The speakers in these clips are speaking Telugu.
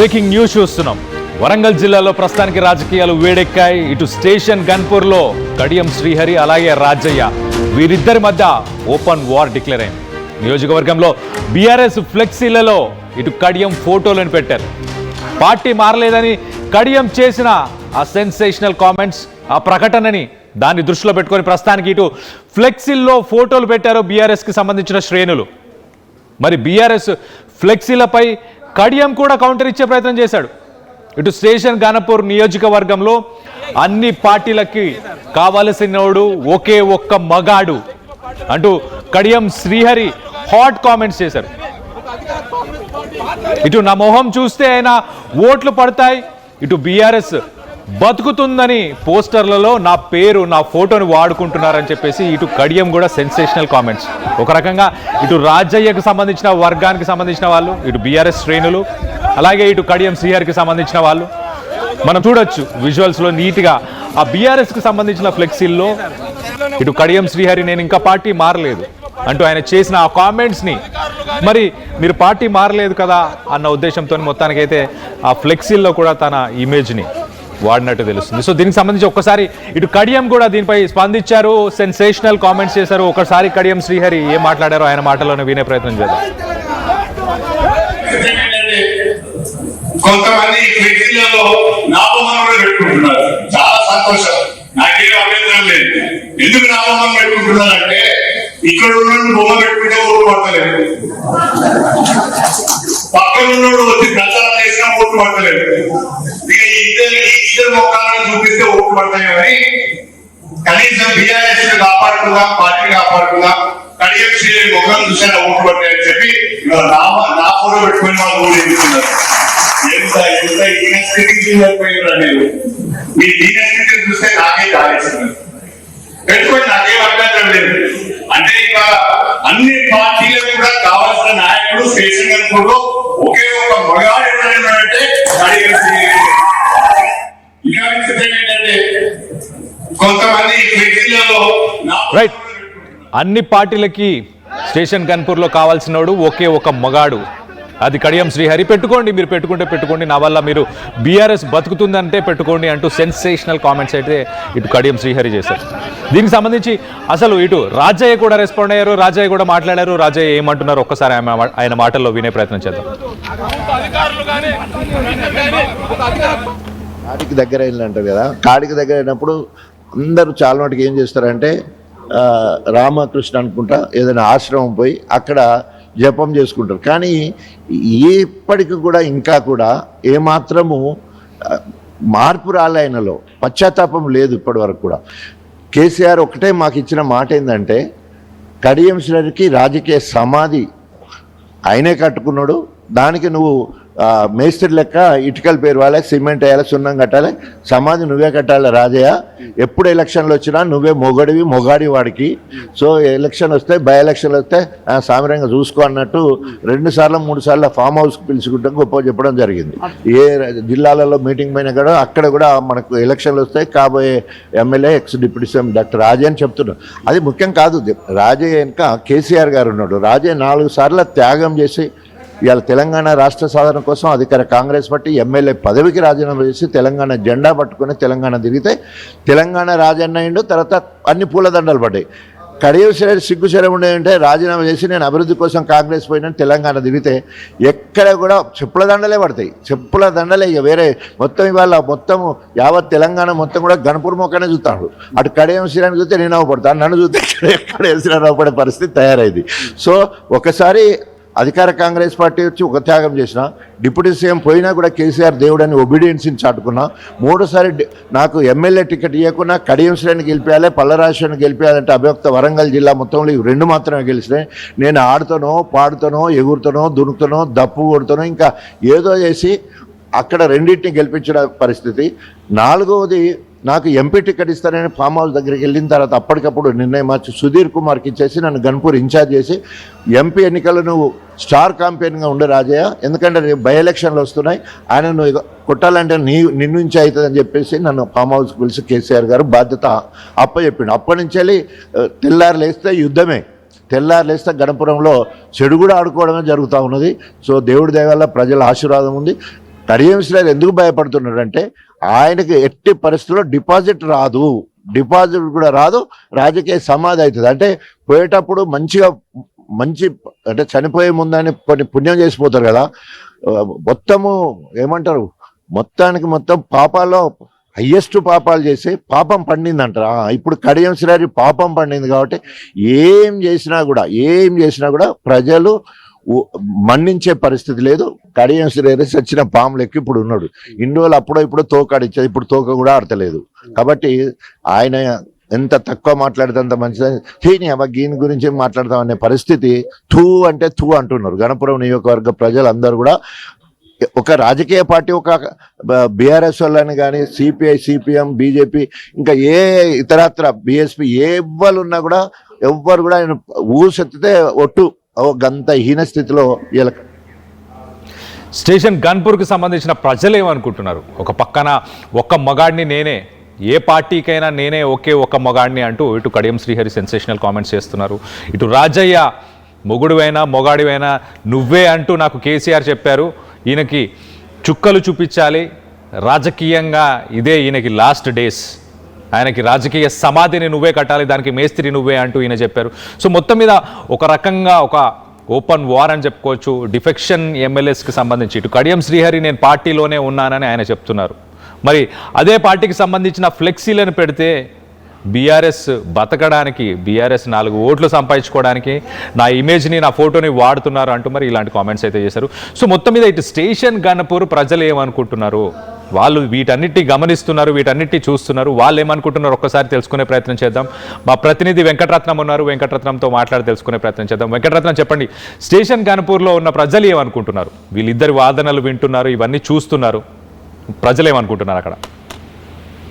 బ్రేకింగ్ న్యూస్ చూస్తున్నాం. వరంగల్ జిల్లాలో ప్రస్తుతానికి రాజకీయాలు వేడెక్కాయి. ఇటు స్టేషన్ గన్పూర్లో కడియం శ్రీహరి అలాగే రాజయ్య వీరిద్దరి మధ్య ఓపెన్ వార్ డిక్లేర్ అయింది. నియోజకవర్గంలో బీఆర్ఎస్ ఫ్లెక్సీలలో ఇటు కడియం ఫోటోలను పెట్టారు. పార్టీ మారలేదని కడియం చేసిన ఆ సెన్సేషనల్ కామెంట్స్, ఆ ప్రకటనని దాన్ని దృష్టిలో పెట్టుకొని ప్రస్తుతానికి ఇటు ఫ్లెక్సీల్లో ఫోటోలు పెట్టారు బీఆర్ఎస్కి సంబంధించిన శ్రేణులు. మరి బీఆర్ఎస్ ఫ్లెక్సీలపై కడియం కూడా కౌంటర్ ఇచ్చే ప్రయత్నం చేశాడు. ఇటు స్టేషన్ గన్పూర్ నియోజకవర్గంలో అన్ని పార్టీలకి కావలసినోడు ఒకే ఒక్క మగాడు అంటూ కడియం శ్రీహరి హాట్ కామెంట్స్ చేశారు. ఇటు నా మొహం చూస్తే అయినా ఓట్లు పడతాయి, ఇటు బీఆర్ఎస్ బతుకుతుందని పోస్టర్లలో నా పేరు నా ఫోటోని వాడుకుంటున్నారని చెప్పేసి ఇటు కడియం కూడా సెన్సేషనల్ కామెంట్స్. ఒక రకంగా ఇటు రాజయ్యకు సంబంధించిన వర్గానికి సంబంధించిన వాళ్ళు, ఇటు బీఆర్ఎస్ శ్రేణులు, అలాగే ఇటు కడియం శ్రీహరికి సంబంధించిన వాళ్ళు మనం చూడొచ్చు విజువల్స్లో నీట్గా ఆ బీఆర్ఎస్కి సంబంధించిన ఫ్లెక్సీల్లో ఇటు కడియం శ్రీహరి నేను ఇంకా పార్టీ మారలేదు అంటూ ఆయన చేసిన ఆ కామెంట్స్ని మరి మీరు పార్టీ మారలేదు కదా అన్న ఉద్దేశంతో మొత్తానికైతే ఆ ఫ్లెక్సీల్లో కూడా తన ఇమేజ్ని వాడినట్టు తెలుస్తుంది. సో దీనికి సంబంధించి ఒక్కసారి ఇటు కడియం కూడా దీనిపై స్పందించారు, సెన్సేషనల్ కామెంట్స్ చేశారు. ఒకసారి కడియం శ్రీహరి ఏం మాట్లాడారో ఆయన మాటలోనే వినే ప్రయత్నం చేద్దాం. కొంతమంది ఫ్లెక్సీలలో నామమనం పెట్టుకుంటున్నారు, చాలా సంతోషం, నాకేం అభ్యంతరం లేదు. ఎందుకు నామమనం పెట్టుకుంటున్నారంటే ఇక్కడ ఉన్న బొమ్మ పెట్టుకుంటే ఓట్లు పడతలేదు, పక్కన ఉన్నోడు వచ్చి ప్రచారం చేసినా ఓట్లు పడతలేదు, ఇక ఇద్దరు మొక్కలను చూపిస్తే ఓట్లు పడతాయని కనీసం బీఆర్ఎస్ కాపాడుకుందాం, పార్టీ కాపాడుకుందాం, కడియం శ్రీహరి మొక్కలను చూసినా ఓట్లు పడతాయని చెప్పి నా ఫోటో పెట్టుకుని వాళ్ళు ఓడిస్తున్నారు. ఎంత ఎంత ఈయనపోయినారు, మీ దీనస్థితిని చూస్తే నాకే దారేస్తున్నారు. పెట్టుకొని నాకేం అభ్యంతరం లేదు. అంటే ఇక అన్ని పార్టీలకు కూడా కావాల్సిన నాయకుడు స్టేషన్ గన్పూర్లో ఒకే ఒక మగాడు ఎవరంటే ఇక ఏంటంటే కొంతమంది రైట్, అన్ని పార్టీలకి స్టేషన్ గన్పూర్లో కావాల్సినోడు ఒకే ఒక మగాడు, అది కడియం శ్రీహరి. పెట్టుకోండి, మీరు పెట్టుకుంటే పెట్టుకోండి, నా వల్ల మీరు బీఆర్ఎస్ బతుకుతుందంటే పెట్టుకోండి అంటూ సెన్సేషనల్ కామెంట్స్ అయితే ఇటు కడియం శ్రీహరి చేశారు. దీనికి సంబంధించి అసలు ఇటు రాజయ్య కూడా రెస్పాండ్ అయ్యారు, రాజయ్య కూడా మాట్లాడారు. రాజయ్య ఏమంటున్నారు ఒక్కసారి ఆయన మాటల్లో వినే ప్రయత్నం చేద్దాం. కాడికి దగ్గర అంటారు కదా, కాడికి దగ్గర అయినప్పుడు అందరూ చాలా మటుకు ఏం చేస్తారంటే రామకృష్ణ అనుకుంటా ఏదైనా ఆశ్రమం పోయి అక్కడ జపం చేసుకుంటారు. కానీ ఇప్పటికి కూడా ఇంకా కూడా ఏమాత్రము మార్పు రాలే, ఆయనలో పశ్చాత్తాపం లేదు ఇప్పటి వరకు కూడా. కేసీఆర్ ఒకటే మాకు ఇచ్చిన మాట ఏంటంటే కడియం శ్రీహరికి రాజకీయ సమాధి ఆయనే కట్టుకున్నాడు, దానికి నువ్వు మేస్త్రి లెక్క ఇటుకల పేరు వాళ్ళే, సిమెంట్ వేయాలి, సున్నం కట్టాలి, సమాధి నువ్వే కట్టాలి రాజయ్య. ఎప్పుడు ఎలక్షన్లు వచ్చినా నువ్వే మొగాడి వాడికి. సో ఎలక్షన్ వస్తే బై ఎలక్షన్లు వస్తే సామరంగా చూసుకో అన్నట్టు 2 సార్లు 3 సార్లు ఫామ్ హౌస్కి పిలుచుకుంటాం గొప్ప చెప్పడం జరిగింది. ఏ జిల్లాలలో మీటింగ్ పైన కూడా అక్కడ కూడా మనకు ఎలక్షన్లు వస్తాయి, కాబోయే MLA ex deputy CM doctor Rajaiah అని చెప్తున్నారు. అది ముఖ్యం కాదు, రాజయ్య వెనుక కేసీఆర్ గారు ఉన్నాడు. రాజయ్య 4 సార్లు త్యాగం చేసి ఇవాళ తెలంగాణ రాష్ట్ర సాధన కోసం అధికార కాంగ్రెస్ పార్టీ ఎమ్మెల్యే పదవికి రాజీనామా చేసి తెలంగాణ జెండా పట్టుకుని తెలంగాణ తిరిగితే తెలంగాణ రాజన్న అయిండు. తర్వాత అన్ని పూలదండలు పడ్డాయి. కడియం శ్రీహరి సిగ్గుశరం ఉండేదంటే రాజీనామా చేసి నేను అభివృద్ధి కోసం కాంగ్రెస్ పోయినా తెలంగాణ తిరిగితే ఎక్కడ కూడా చెప్పుల దండలే పడతాయి, చెప్పుల దండలే. ఇక వేరే మొత్తం ఇవాళ మొత్తం యావత్ తెలంగాణ మొత్తం కూడా గణపూర్ మొక్కనే చూస్తాడు. అటు కడియం శ్రీహరిని చూస్తే నేను అవ్వపడతాను, నన్ను చూస్తే ఎక్కడ శ్రీహరి అవ్వపడే పరిస్థితి తయారైంది. సో ఒకసారి అధికార కాంగ్రెస్ పార్టీ వచ్చి ఒక త్యాగం చేసిన, డిప్యూటీ సీఎం పోయినా కూడా కేసీఆర్ దేవుడని ఒబీడియన్స్ని చాటుకున్నా, 3సారి నాకు ఎమ్మెల్యే టికెట్ ఇవ్వకుండా కడియం శ్రేణిని గెలిపేయాలి, పల్లరాజుని గెలిపేయాలంటే అభ్యక్త వరంగల్ జిల్లా మొత్తంలో ఇవి 2 మాత్రమే గెలిచినాయి. నేను ఆడుతానో పాడుతానో ఎగురుతానో దునుకుతానో దప్పు కొడుతానో ఇంకా ఏదో చేసి అక్కడ రెండింటిని గెలిపించిన పరిస్థితి. 4వది నాకు ఎంపీ టికెట్ ఇస్తానని ఫామ్ హౌస్ దగ్గరికి వెళ్ళిన తర్వాత అప్పటికప్పుడు నిర్ణయం మార్చి సుధీర్ కుమార్కి ఇచ్చేసి నన్ను గన్పూర్ ఇన్ఛార్జ్ చేసి ఎంపీ ఎన్నికల్లో నువ్వు స్టార్ క్యాంపెయిన్గా ఉండే రాజయ్య, ఎందుకంటే బై ఎలక్షన్లు వస్తున్నాయి, ఆయన నువ్వు కొట్టాలంటే నిన్ను నుంచి అవుతుందని చెప్పేసి నన్ను ఫామ్ హౌస్కి పిలిచి కేసీఆర్ గారు బాధ్యత అప్పచెప్పిండు. అప్పటి నుంచి వెళ్ళి తెల్లారు లేస్తే యుద్ధమే, తెల్లారులేస్తే గణపురంలో చెడు కూడా ఆడుకోవడమే జరుగుతూ ఉన్నది. సో దేవుడి దయ వల్ల ప్రజల ఆశీర్వాదం ఉంది. కడియం శ్రీహరి ఎందుకు భయపడుతున్నాడంటే ఆయనకి ఎట్టి పరిస్థితుల్లో డిపాజిట్ రాదు, డిపాజిట్ కూడా రాదు, రాజకీయ సమాధి అవుతుంది. అంటే పోయేటప్పుడు మంచి అంటే చనిపోయే ముందని కొన్ని పుణ్యం చేసిపోతారు కదా, మొత్తము ఏమంటారు మొత్తానికి మొత్తం పాపాల్లో హయ్యెస్ట్ పాపాలు చేసి పాపం పండిందంటారా. ఇప్పుడు కడియం శ్రీహరి పాపం పండింది కాబట్టి ఏం చేసినా కూడా ప్రజలు మన్నించే పరిస్థితి లేదు. కడియం శ్రీహరి చచ్చిన పాము లెక్క ఇప్పుడు ఉన్నాడు. ఇన్ని రోజులు అప్పుడో ఇప్పుడు తోక ఆడిచ్చేది, ఇప్పుడు తోక కూడా ఆడతలేదు. కాబట్టి ఆయన ఎంత తక్కువ మాట్లాడితే అంత మంచిదని దీని గురించి మాట్లాడతాం అనే పరిస్థితి అంటే అంటున్నారు. గణపురం నియోజకవర్గ ప్రజలందరూ కూడా ఒక రాజకీయ పార్టీ, ఒక బీఆర్ఎస్ వాళ్ళని కానీ సిపిఐ, సిపిఎం, బీజేపీ, ఇంకా ఏ ఇతరత్ర బీఎస్పీ ఎవ్వరున్నా కూడా ఎవ్వరు కూడా ఆయన ఊసెత్తితే ఒట్టు గంత హీన స్థితిలో ఇలా. స్టేషన్ గన్పూర్కి సంబంధించిన ప్రజలు ఏమనుకుంటున్నారు? ఒక పక్కన ఒక్క మగాడిని నేనే, ఏ పార్టీకైనా నేనే ఒక్క మగాడిని అంటూ ఇటు కడియం శ్రీహరి సెన్సేషనల్ కామెంట్స్ చేస్తున్నారు. ఇటు రాజయ్య మొగుడువైనా మొగాడివైనా నువ్వే అంటూ నాకు కేసీఆర్ చెప్పారు, ఈయనకి చుక్కలు చూపించాలి, రాజకీయంగా ఇదే ఈయనకి లాస్ట్ డేస్, ఆయనకి రాజకీయ సమాధిని నువ్వే కట్టాలి, దానికి మేస్త్రి నువ్వే అంటూ ఈయన చెప్పారు. సో మొత్తం మీద ఒక రకంగా ఒక ఓపెన్ వార్ అని చెప్పుకోవచ్చు డిఫెక్షన్ ఎమ్మెల్యేస్కి సంబంధించి. ఇటు కడియం శ్రీహరి నేను పార్టీలోనే ఉన్నానని ఆయన చెప్తున్నారు. మరి అదే పార్టీకి సంబంధించిన ఫ్లెక్సీలను పెడితే బీఆర్ఎస్ బతకడానికి, బీఆర్ఎస్ 4 ఓట్లు సంపాదించుకోవడానికి నా ఇమేజ్ని, నా ఫోటోని వాడుతున్నారు అంటూ మరి ఇలాంటి కామెంట్స్ అయితే చేశారు. సో మొత్తం మీద ఇటు స్టేషన్ గన్పూర్ ప్రజలు ఏమనుకుంటున్నారు, వాళ్ళు వీటన్నిటి గమనిస్తున్నారు, వీటన్నిటి చూస్తున్నారు, వాళ్ళు ఏమనుకుంటున్నారు ఒక్కసారి తెలుసుకునే ప్రయత్నం చేద్దాం. మా ప్రతినిధి వెంకటరత్నం ఉన్నారు, వెంకటరత్నంతో మాట్లాడి తెలుసుకునే ప్రయత్నం చేద్దాం. వెంకటరత్నం చెప్పండి, స్టేషన్ గన్పూర్లో ఉన్న ప్రజలు ఏమనుకుంటున్నారు? వీళ్ళిద్దరి వాదనలు వింటున్నారు, ఇవన్నీ చూస్తున్నారు, ప్రజలు ఏమనుకుంటున్నారు అక్కడ?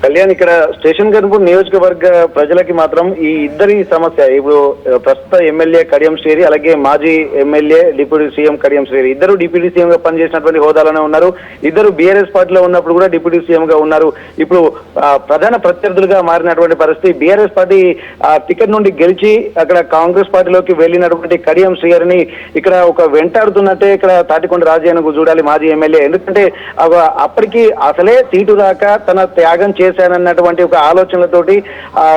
కళ్యాణ్, ఇక్కడ స్టేషన్ గన్పూర్ నియోజకవర్గ ప్రజలకి మాత్రం ఈ ఇద్దరి సమస్య, ఇప్పుడు ప్రస్తుత ఎమ్మెల్యే కడియం శ్రీహరి, అలాగే మాజీ MLA deputy CM Kadiyam Srihari, ఇద్దరు డిప్యూటీ సీఎం గా పనిచేసినటువంటి హోదాలోనే ఉన్నారు. ఇద్దరు బీఆర్ఎస్ పార్టీలో ఉన్నప్పుడు కూడా డిప్యూటీ సీఎం గా ఉన్నారు. ఇప్పుడు ప్రధాన ప్రత్యర్థులుగా మారినటువంటి పరిస్థితి. బీఆర్ఎస్ పార్టీ టికెట్ నుండి గెలిచి అక్కడ కాంగ్రెస్ పార్టీలోకి వెళ్ళినటువంటి కడియం శ్రీహరిని ఇక్కడ ఒక వెంటాడుతున్నట్టే ఇక్కడ తాటికొండ రాజయ్యను చూడాలి మాజీ ఎమ్మెల్యే. ఎందుకంటే అప్పటికి అసలే సీటు రాక తన త్యాగం చేశానన్నటువంటి ఒక ఆలోచనలతోటి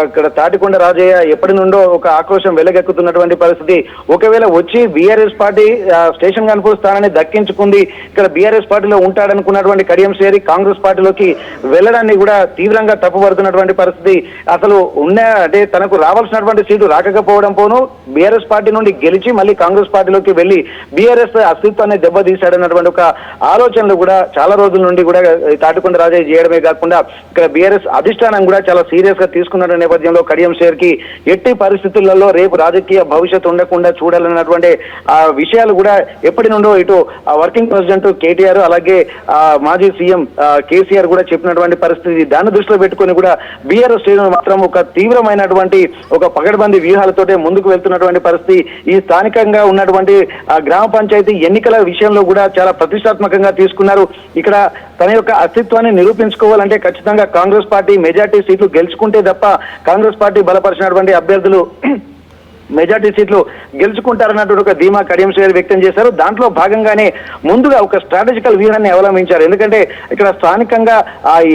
ఇక్కడ తాటికొండ రాజయ్య ఎప్పటి నుండో ఒక ఆక్రోశం వెలగెక్కుతున్నటువంటి పరిస్థితి. ఒకవేళ వచ్చి బీఆర్ఎస్ పార్టీ స్టేషన్ గన్పూర్ స్థానాన్ని దక్కించుకుంది, ఇక్కడ బీఆర్ఎస్ పార్టీలో ఉంటాడనుకున్నటువంటి కడియం శ్రీహరి కాంగ్రెస్ పార్టీలోకి వెళ్లడాన్ని కూడా తీవ్రంగా తప్పుపడుతున్నటువంటి పరిస్థితి. అసలు అంటే తనకు రావాల్సినటువంటి సీటు రాకపోవడం పోను, బీఆర్ఎస్ పార్టీ నుండి గెలిచి మళ్ళీ కాంగ్రెస్ పార్టీలోకి వెళ్లి బీఆర్ఎస్ అస్తిత్వాన్ని దెబ్బతీశాడన్నటువంటి ఒక ఆలోచనలు కూడా చాలా రోజుల నుండి కూడా తాటికొండ రాజయ్య చేయడమే కాకుండా ఇక్కడ బీఆర్ఎస్ అధిష్టానం కూడా చాలా సీరియస్ గా తీసుకున్న నేపథ్యంలో కడియం శ్రీహరికి ఎట్టి పరిస్థితులలో రేపు రాజకీయ భవిష్యత్తు ఉండకుండా చూడాలన్నటువంటి విషయాలు కూడా ఎప్పటి నుండో ఇటు వర్కింగ్ ప్రెసిడెంట్ కేటీఆర్, అలాగే మాజీ సీఎం కేసీఆర్ కూడా చెప్పినటువంటి పరిస్థితి. దాన్ని దృష్టిలో పెట్టుకుని కూడా బీఆర్ఎస్ శ్రేణులు మాత్రం ఒక తీవ్రమైనటువంటి ఒక పగడ్బందీ వ్యూహాలతోటే ముందుకు వెళ్తున్నటువంటి పరిస్థితి. ఈ స్థానికంగా ఉన్నటువంటి గ్రామ పంచాయతీ ఎన్నికల విషయంలో కూడా చాలా ప్రతిష్టాత్మకంగా తీసుకున్నారు. ఇక్కడ తన యొక్క అస్తిత్వాన్ని నిరూపించుకోవాలంటే ఖచ్చితంగా కాంగ్రెస్ పార్టీ మెజార్టీ సీట్లు గెలుచుకుంటే తప్ప కాంగ్రెస్ పార్టీ బలపరిచినటువంటి అభ్యర్థులు మెజార్టీ సీట్లు గెలుచుకుంటారన్నటువంటి ఒక ధీమా కడియం శ్రీహరి వ్యక్తం చేశారు. దాంట్లో భాగంగానే ముందుగా ఒక స్ట్రాటజికల్ వ్యూహాన్ని అవలంబించారు. ఎందుకంటే ఇక్కడ స్థానికంగా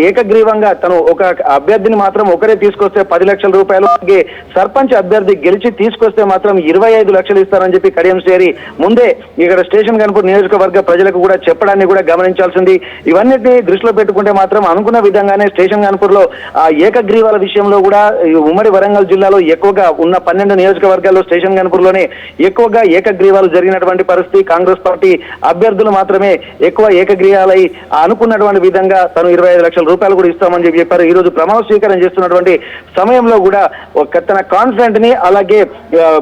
ఏకగ్రీవంగా తను ఒక అభ్యర్థిని మాత్రం ఒకరే తీసుకొస్తే 10 లక్షల రూపాయలు, అలాగే సర్పంచ్ అభ్యర్థి గెలిచి తీసుకొస్తే మాత్రం 25 లక్షలు ఇస్తారని చెప్పి కడియం శ్రీహరి ముందే ఇక్కడ స్టేషన్ గన్పూర్ నియోజకవర్గ ప్రజలకు కూడా చెప్పడాన్ని కూడా గమనించాల్సింది. ఇవన్నిటిని దృష్టిలో పెట్టుకుంటే మాత్రం అనుకున్న విధంగానే స్టేషన్ గన్పూర్ లో ఏకగ్రీవాల విషయంలో కూడా ఉమ్మడి వరంగల్ జిల్లాలో ఎక్కువగా ఉన్న 12 నియోజకవర్గ స్టేషన్ గన్పూర్ లోనే ఎక్కువగా ఏకగ్రీవాలు జరిగినటువంటి పరిస్థితి. కాంగ్రెస్ పార్టీ అభ్యర్థులు మాత్రమే ఎక్కువ ఏకగ్రీవాలై అనుకున్నటువంటి విధంగా తను 25 లక్షల రూపాయలు కూడా ఇస్తామని చెప్పారు. ఈ రోజు ప్రమాణ స్వీకారం చేస్తున్నటువంటి సమయంలో కూడా తన కాన్ఫిడెంట్ ని, అలాగే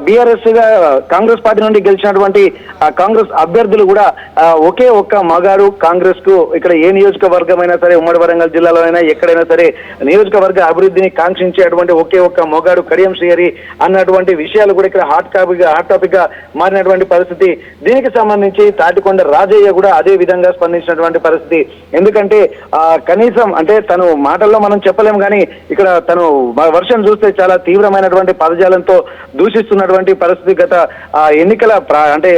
బీఆర్ఎస్ గా కాంగ్రెస్ పార్టీ నుండి గెలిచినటువంటి కాంగ్రెస్ అభ్యర్థులు కూడా ఒకే ఒక్క మగాడు కాంగ్రెస్ కు, ఇక్కడ ఏ నియోజకవర్గమైనా సరే ఉమ్మడి వరంగల్ జిల్లాలో అయినా ఎక్కడైనా సరే నియోజకవర్గ అభివృద్ధిని కాంక్షించేటువంటి ఒకే ఒక్క మొగాడు కడియం శ్రీహరి అన్నటువంటి విషయాలు విషయాలు కూడా ఇక్కడ హాట్ టాపిక్ గా మారినటువంటి పరిస్థితి. దీనికి సంబంధించి తాటికొండ రాజయ్య కూడా అదే విధంగా స్పందించినటువంటి పరిస్థితి. ఎందుకంటే కనీసం అంటే తను మాటల్లో మనం చెప్పలేం కానీ ఇక్కడ తను వర్షం చూస్తే చాలా తీవ్రమైనటువంటి పదజాలంతో దూషిస్తున్నటువంటి పరిస్థితి. గత ఎన్నికల అంటే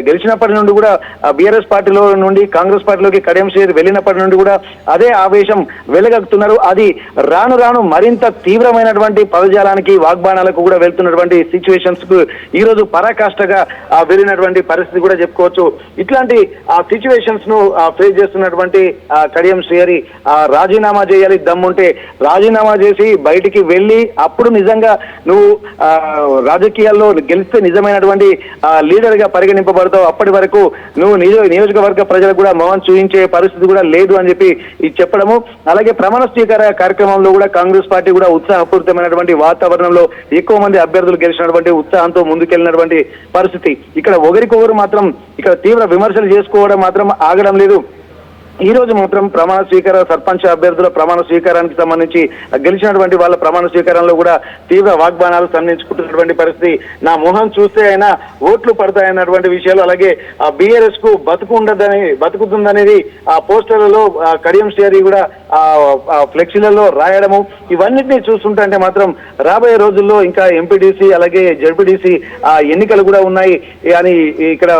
గెలిచినప్పటి నుండి కూడా బీఆర్ఎస్ పార్టీలో నుండి కాంగ్రెస్ పార్టీలోకి కడియం శ్రీహరి వెళ్ళినప్పటి నుండి కూడా అదే ఆవేశం వెలగక్కుతున్నారు. అది రాను రాను మరింత తీవ్రమైనటువంటి పదజాలానికి వాగ్బాణాలకు కూడా వెళ్తున్నటువంటి సిచ్యువేషన్స్ కు ఈ రోజు పరాకాష్ఠగా వెళ్ళినటువంటి పరిస్థితి కూడా చెప్పుకోవచ్చు. ఇట్లాంటి సిచ్యువేషన్స్ ను ఫేస్ చేస్తున్నటువంటి కడియం శ్రీహరి రాజీనామా చేయాలి, దమ్ముంటే రాజీనామా చేసి బయటికి వెళ్ళి అప్పుడు నిజంగా నువ్వు రాజకీయాల్లో గెలిస్తే నిజమైనటువంటి లీడర్ గా పరిగణింపబడతావు. అప్పటి వరకు నువ్వు నియోజకవర్గ ప్రజలకు కూడా మౌనం చూపించే పరిస్థితి కూడా లేదు అని చెప్పి చెప్పడము. అలాగే ప్రమాణ స్వీకార కార్యక్రమంలో కూడా కాంగ్రెస్ పార్టీ కూడా ఉత్సాహపూరితమైనటువంటి వాతావరణంలో ఎక్కువ మంది అభ్యర్థులు గెలిచినటువంటి ఉత్సాహంతో ముందుకెళ్లినటువంటి పరిస్థితి. ఇక్కడ ఒకరికొకరు మాత్రం ఇక్కడ తీవ్ర విమర్శలు చేసుకోవడం మాత్రం ఆగడం లేదు. ఈ రోజు మాత్రం ప్రమాణ స్వీకార సర్పంచ్ అభ్యర్థుల ప్రమాణ స్వీకారానికి సంబంధించి గెలిచినటువంటి వాళ్ళ ప్రమాణ స్వీకారంలో కూడా తీవ్ర వాగ్బాణాలు సంధించుకుంటున్నటువంటి పరిస్థితి. నా మొహం చూస్తే అయినా ఓట్లు పడతాయన్నటువంటి విషయాలు, అలాగే బీఆర్ఎస్ కు బతుకుతుందనేది ఆ పోస్టర్లలో కడియం శ్రీహరి కూడా ఫ్లెక్సీలలో రాయడము, ఇవన్నిటినీ చూస్తుంటే మాత్రం రాబోయే రోజుల్లో ఇంకా ఎంపీటీసీ అలాగే జడ్పీటీసీ ఎన్నికలు కూడా ఉన్నాయి అని ఇక్కడ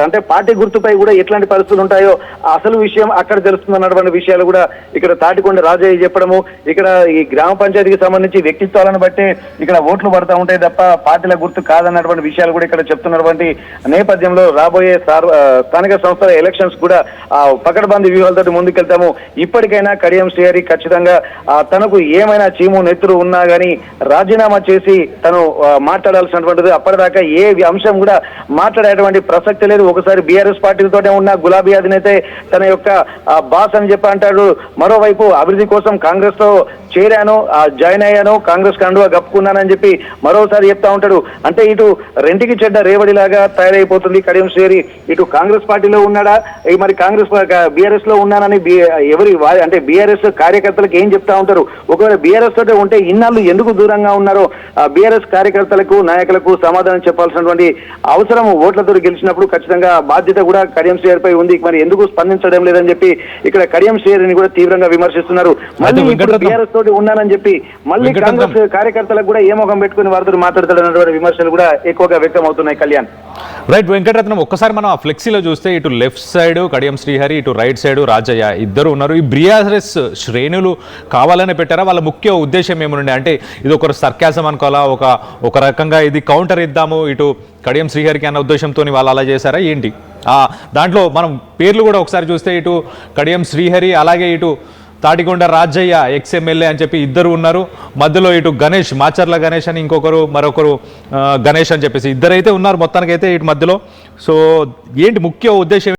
అంటే పార్టీ గుర్తుపై కూడా ఎట్లాంటి పరిస్థితులు ఉంటాయో అసలు విషయం అక్కడ తెలుస్తుందన్నటువంటి విషయాలు కూడా ఇక్కడ తాటికొండ రాజయ్య చెప్పడము. ఇక్కడ ఈ గ్రామ పంచాయతీకి సంబంధించి వ్యక్తిత్వాలను బట్టే ఇక్కడ ఓట్లు పడతా ఉంటాయి తప్ప పార్టీల గుర్తు కాదన్నటువంటి విషయాలు కూడా ఇక్కడ చెప్తున్నటువంటి నేపథ్యంలో రాబోయే స్థానిక సంస్థల ఎలక్షన్స్ కూడా పకడ్బందీ వ్యూహాలతో ముందుకెళ్తాము. ఇప్పటికైనా కడియం శ్రీహరి ఖచ్చితంగా తనకు ఏమైనా చీము నెత్తురు ఉన్నా గానీ రాజీనామా చేసి తను మాట్లాడాల్సినటువంటిది. అప్పటిదాకా ఏ అంశం కూడా మాట్లాడేటువంటి ప్రసక్తి లేదు. ఒకసారి బీఆర్ఎస్ పార్టీలతోనే ఉన్న గులాబీ అధినేత తన యొక్క బాస్ అని చెప్పి అంటాడు. మరోవైపు అభివృద్ధి కోసం కాంగ్రెస్ లో చేరాను, జాయిన్ అయ్యాను, కాంగ్రెస్ కండువా కప్పుకున్నానని చెప్పి మరోసారి చెప్తా ఉంటాడు. అంటే ఇటు రెంటికి చెడ్డ రేవడిలాగా తయారైపోతుంది కడియం శ్రీహరి. ఇటు కాంగ్రెస్ పార్టీలో ఉన్నాడా, మరి కాంగ్రెస్ బీఆర్ఎస్ లో ఉన్నానని అంటే బీఆర్ఎస్ కార్యకర్తలకు ఏం చెప్తా ఉంటారు. ఒకవేళ బీఆర్ఎస్ తోటే ఉంటే ఇన్నాళ్ళు ఎందుకు దూరంగా ఉన్నారో బీఆర్ఎస్ కార్యకర్తలకు నాయకులకు సమాధానం చెప్పాల్సినటువంటి అవసరం ఓట్లతో గెలిచినప్పుడు ఖచ్చితంగా బాధ్యత కూడా కడియం శ్రీహరిపై ఉంది. మరి ఎందుకు స్పందించడం లేదని చెప్పి ఇక్కడ కడియం శ్రీహరిని కూడా తీవ్రంగా విమర్శిస్తున్నారు. మళ్ళీ ఇప్పుడు బీఆర్ఎస్ తోటి ఉన్నానని చెప్పి మళ్ళీ కాంగ్రెస్ కార్యకర్తలకు కూడా ఏ ముఖం పెట్టుకుని వారితో మాట్లాడతాడన్నటువంటి విమర్శలు కూడా ఎక్కువగా వ్యక్తం అవుతున్నాయి. కళ్యాణ్, రైట్. వెంకటరత్నం, ఒక్కసారి మనం ఆ ఫ్లెక్సీలో చూస్తే ఇటు లెఫ్ట్ సైడ్ కడియం శ్రీహరి, ఇటు రైట్ సైడ్ రాజయ్య ఇద్దరు ఉన్నారు. ఈ బీఆర్ఎస్ శ్రేణులు కావాలని పెట్టారా? వాళ్ళ ముఖ్య ఉద్దేశం ఏముండే? అంటే ఇది ఒక సర్కాజం అనుకోవాలా, ఒక రకంగా ఇది కౌంటర్ ఇద్దాము ఇటు కడియం శ్రీహరికి అన్న ఉద్దేశంతో వాళ్ళు అలా చేశారా ఏంటి? దాంట్లో మనం పేర్లు కూడా ఒకసారి చూస్తే ఇటు కడియం శ్రీహరి అలాగే ఇటు తాటికొండ రాజయ్య ఎక్స్ఎమ్మెల్యే అని చెప్పి ఇద్దరు ఉన్నారు. మధ్యలో ఇటు గణేష్, మాచర్ల గణేష్ అని మరొకరు గణేష్ అని చెప్పేసి ఇద్దరైతే ఉన్నారు మొత్తానికైతే ఇటు మధ్యలో. సో ఏంటి ముఖ్య ఉద్దేశం?